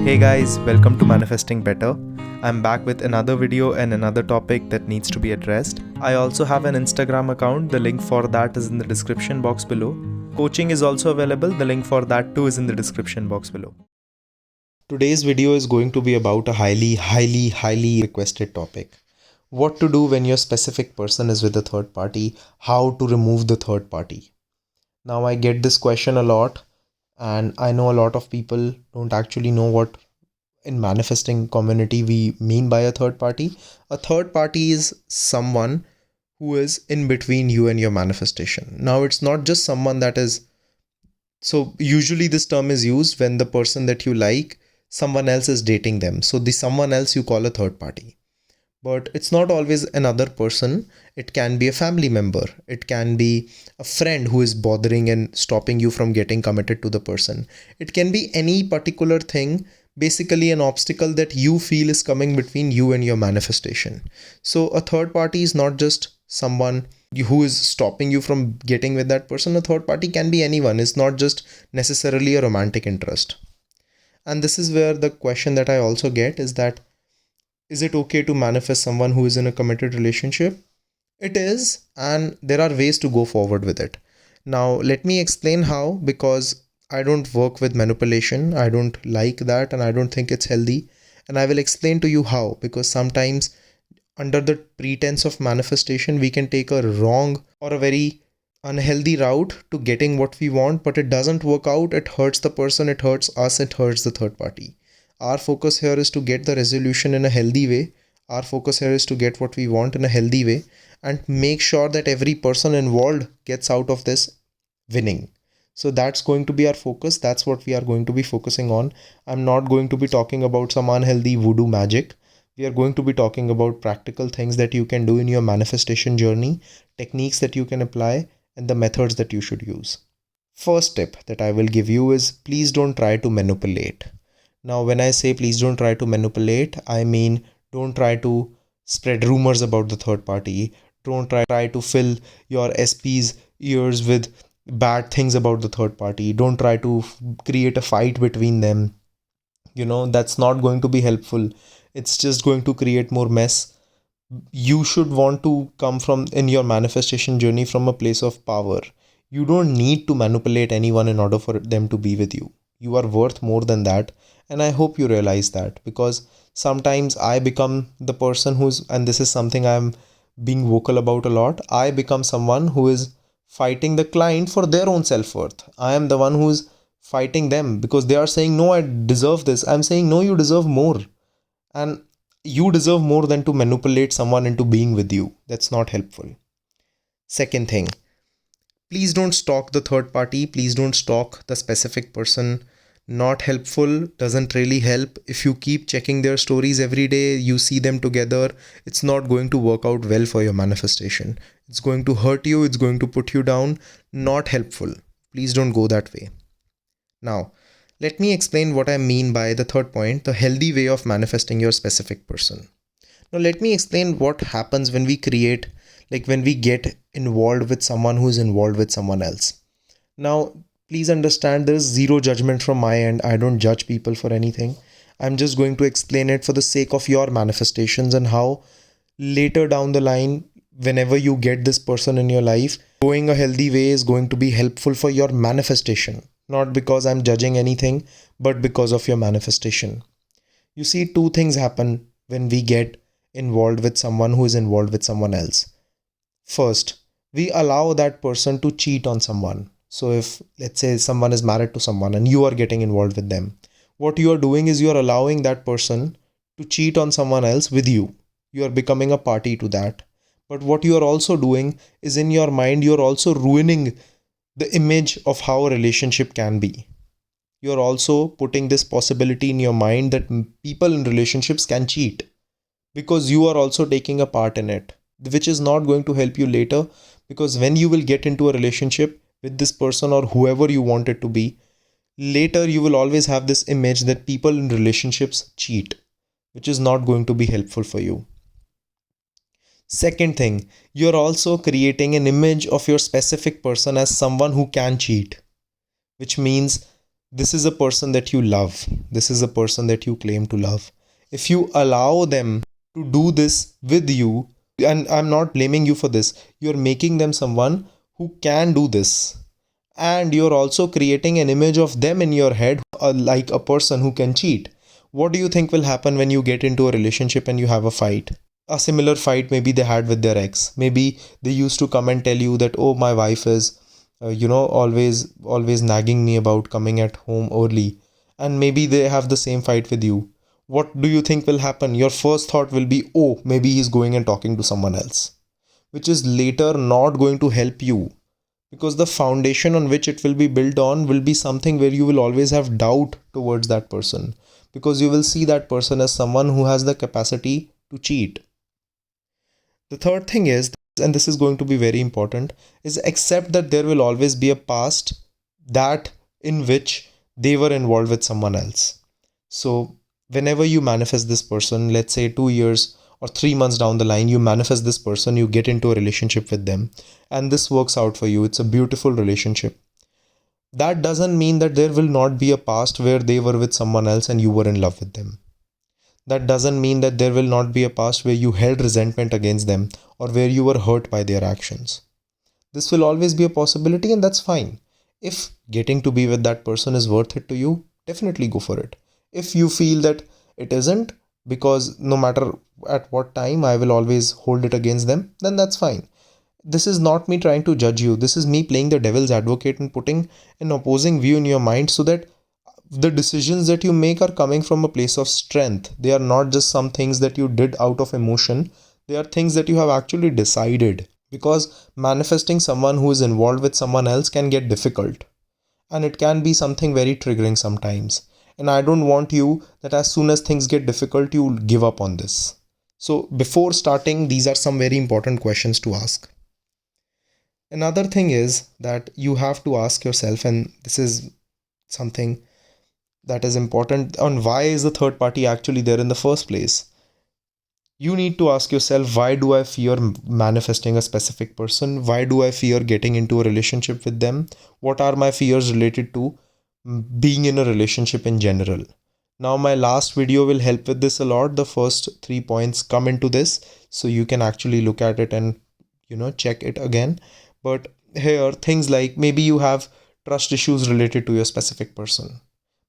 Hey guys, welcome to Manifesting Better. I'm back with another video and another topic that needs to be addressed. I also have an Instagram account, the link for that is in the description box below. Coaching is also available, the link for that too is in the description box below. Today's video is going to be about a highly requested topic. What to do when your specific person is with a third party, how to remove the third party. Now, I get this question a lot, and I know a lot of people don't actually know what in manifesting community we mean by a third party. A third party is someone who is in between you and your manifestation. Now, it's not just someone that is, so usually this term is used when the person that you like, someone else is dating them. So, the someone else you call a third party. But it's not always another person. It can be a family member. It can be a friend who is bothering and stopping you from getting committed to the person. It can be any particular thing, basically an obstacle that you feel is coming between you and your manifestation. So a third party is not just someone who is stopping you from getting with that person. A third party can be anyone. It's not just necessarily a romantic interest. And this is where the question that I also get is it okay to manifest someone who is in a committed relationship? It is, and there are ways to go forward with it. Now, let me explain how, because I don't work with manipulation. I don't like that, and I don't think it's healthy. And I will explain to you how, because sometimes, under the pretense of manifestation, we can take a wrong or a very unhealthy route to getting what we want, but it doesn't work out. It hurts the person, it hurts us, it hurts the third party. Our focus here is to get the resolution in a healthy way. Our focus here is to get what we want in a healthy way and make sure that every person involved gets out of this winning. So that's going to be our focus. That's what we are going to be focusing on. I'm not going to be talking about some unhealthy voodoo magic. We are going to be talking about practical things that you can do in your manifestation journey, techniques that you can apply, and the methods that you should use. First tip that I will give you is please don't try to manipulate. Now, when I say please don't try to manipulate, I mean don't try to spread rumors about the third party. Don't try to fill your SP's ears with bad things about the third party. Don't try to create a fight between them. That's not going to be helpful. It's just going to create more mess. You should want to come from in your manifestation journey from a place of power. You don't need to manipulate anyone in order for them to be with you. You are worth more than that, and I hope you realize that, because sometimes I become the person who's, and this is something I'm being vocal about a lot, I become someone who is fighting the client for their own self-worth. I am the one who's fighting them because they are saying no, I deserve this. I'm saying no, you deserve more. And you deserve more than to manipulate someone into being with you. That's not helpful. Second thing, please don't stalk the third party. Please don't stalk the specific person. Not helpful, doesn't really help. If you keep checking their stories every day, you see them together, it's not going to work out well for your manifestation. It's going to hurt you, it's going to put you down. Not helpful. Please don't go that way. Now, let me explain what I mean by the third point, the healthy way of manifesting your specific person. Now, let me explain what happens when we when we get involved with someone who is involved with someone else. Now, please understand there is zero judgment from my end. I don't judge people for anything. I'm just going to explain it for the sake of your manifestations and how later down the line, whenever you get this person in your life, going a healthy way is going to be helpful for your manifestation. Not because I'm judging anything, but because of your manifestation. You see, two things happen when we get involved with someone who is involved with someone else. First, we allow that person to cheat on someone. So if, let's say, someone is married to someone and you are getting involved with them, what you are doing is you are allowing that person to cheat on someone else with you. You are becoming a party to that. But what you are also doing is, in your mind, you are also ruining the image of how a relationship can be. You are also putting this possibility in your mind that people in relationships can cheat, because you are also taking a part in it, which is not going to help you later. Because when you will get into a relationship with this person or whoever you want it to be, later you will always have this image that people in relationships cheat, which is not going to be helpful for you. Second thing, you're also creating an image of your specific person as someone who can cheat, which means this is a person that you love. This is a person that you claim to love. If you allow them to do this with you, and I'm not blaming you for this, you're making them someone who can do this. And you're also creating an image of them in your head, like a person who can cheat. What do you think will happen when you get into a relationship and you have a fight? A similar fight maybe they had with their ex. Maybe they used to come and tell you that, oh, my wife is always nagging me about coming at home early. And maybe they have the same fight with you. What do you think will happen? Your first thought will be, oh, maybe he's going and talking to someone else, which is later not going to help you, because the foundation on which it will be built on will be something where you will always have doubt towards that person, because you will see that person as someone who has the capacity to cheat. The third thing is, and this is going to be very important, is accept that there will always be a past that in which they were involved with someone else. So whenever you manifest this person, let's say 2 years or 3 months down the line, you manifest this person, you get into a relationship with them, and this works out for you. It's a beautiful relationship. That doesn't mean that there will not be a past where they were with someone else and you were in love with them. That doesn't mean that there will not be a past where you held resentment against them or where you were hurt by their actions. This will always be a possibility, and that's fine. If getting to be with that person is worth it to you, definitely go for it. If you feel that it isn't, because no matter at what time I will always hold it against them, then that's fine. This is not me trying to judge you. This is me playing the devil's advocate and putting an opposing view in your mind so that the decisions that you make are coming from a place of strength. They are not just some things that you did out of emotion. They are things that you have actually decided. Because manifesting someone who is involved with someone else can get difficult. And it can be something very triggering sometimes. And I don't want you that as soon as things get difficult, you give up on this. So before starting, these are some very important questions to ask. Another thing is that you have to ask yourself, and this is something that is important, on why is the third party actually there in the first place. You need to ask yourself, why do I fear manifesting a specific person? Why do I fear getting into a relationship with them? What are my fears related to being in a relationship in general? Now my last video will help with this a lot. The first 3 points come into this, so you can actually look at it and check it again. But here, things like maybe you have trust issues related to your specific person.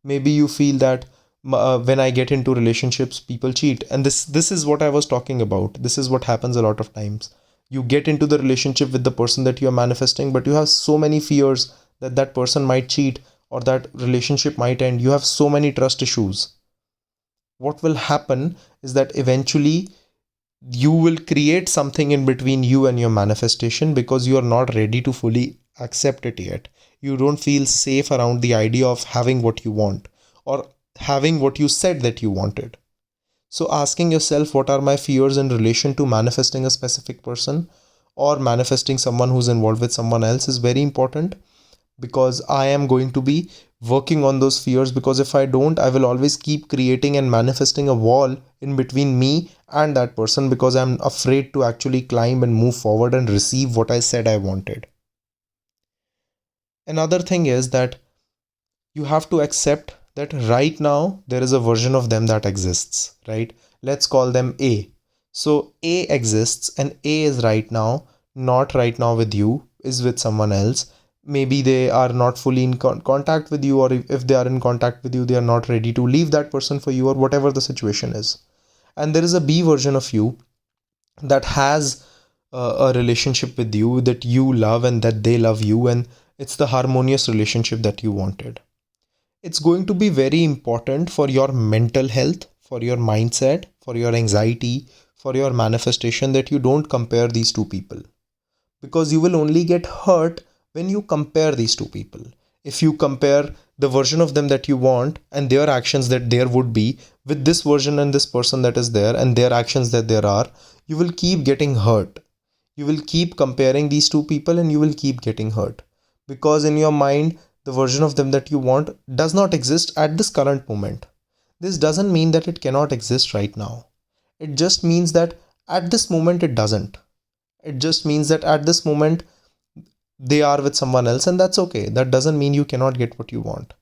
Maybe you feel that when I get into relationships, people cheat. And this is what I was talking about. This is what happens a lot of times. You get into the relationship with the person that you are manifesting, but you have so many fears that that person might cheat or that relationship might end. You have so many trust issues. What will happen is that eventually you will create something in between you and your manifestation because you are not ready to fully accept it yet. You don't feel safe around the idea of having what you want or having what you said that you wanted. So asking yourself, what are my fears in relation to manifesting a specific person or manifesting someone who's involved with someone else is very important, because I am going to be working on those fears, because if I don't, I will always keep creating and manifesting a wall in between me and that person because I'm afraid to actually climb and move forward and receive what I said I wanted. Another thing is that you have to accept that right now there is a version of them that exists, right? Let's call them A. So A exists and A is right now, not right now with you, is with someone else. Maybe they are not fully in contact with you, or if they are in contact with you, they are not ready to leave that person for you, or whatever the situation is. And there is a B version of you that has a relationship with you that you love and that they love you, and it's the harmonious relationship that you wanted. It's going to be very important for your mental health, for your mindset, for your anxiety, for your manifestation that you don't compare these two people, because you will only get hurt when you compare these two people. If you compare the version of them that you want and their actions that there would be with this version and this person that is there and their actions that there are, you will keep getting hurt. You will keep comparing these two people and you will keep getting hurt, because in your mind, the version of them that you want does not exist at this current moment. This doesn't mean that it cannot exist right now. It just means that at this moment it doesn't. It just means that at this moment they are with someone else, and that's okay. That doesn't mean you cannot get what you want.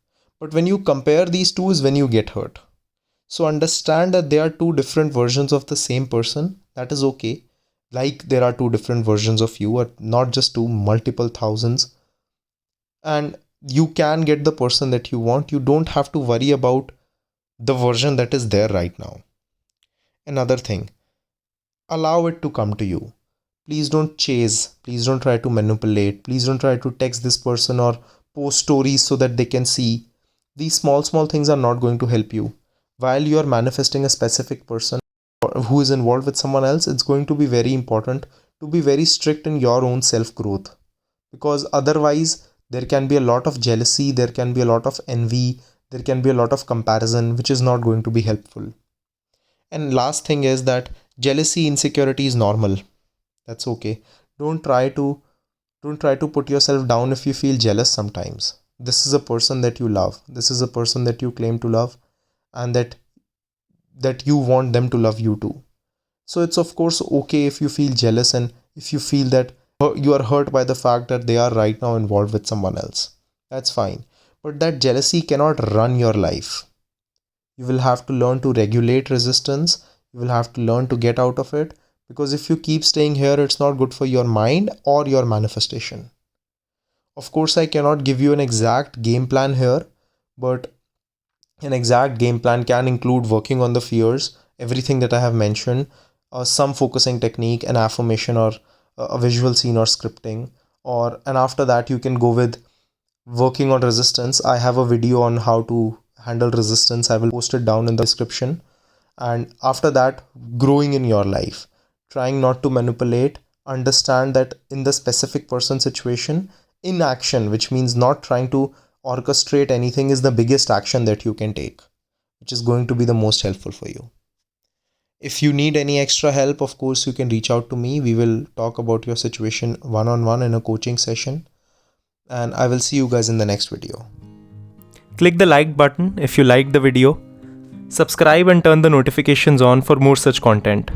But when you compare these two is when you get hurt. So understand that they are two different versions of the same person. That is okay. Like there are two different versions of you, or not just two, multiple thousands. And you can get the person that you want. You don't have to worry about the version that is there right now. Another thing, allow it to come to you. Please don't chase. Please don't try to manipulate. Please don't try to text this person or post stories so that they can see. These small things are not going to help you. While you are manifesting a specific person who is involved with someone else, it's going to be very important to be very strict in your own self growth, because otherwise there can be a lot of jealousy, there can be a lot of envy, there can be a lot of comparison, which is not going to be helpful. And last thing is that jealousy, insecurity is normal. That's okay. Don't try to put yourself down if you feel jealous sometimes. This is a person that you love. This is a person that you claim to love, and that you want them to love you too. So it's of course okay if you feel jealous and if you feel that you are hurt by the fact that they are right now involved with someone else. That's fine. But that jealousy cannot run your life. You will have to learn to regulate resistance. You will have to learn to get out of it, because if you keep staying here, it's not good for your mind or your manifestation. Of course, I cannot give you an exact game plan here, but an exact game plan can include working on the fears, everything that I have mentioned, some focusing technique, an affirmation, or a visual scene or scripting. And after that, you can go with working on resistance. I have a video on how to handle resistance. I will post it down in the description. And after that, growing in your life, trying not to manipulate, understand that in the specific person situation, inaction, which means not trying to orchestrate anything, is the biggest action that you can take, which is going to be the most helpful for you. If you need any extra help, of course, you can reach out to me. We will talk about your situation one-on-one in a coaching session. And I will see you guys in the next video. Click the like button if you liked the video. Subscribe and turn the notifications on for more such content.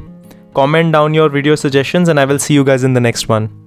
Comment down your video suggestions and I will see you guys in the next one.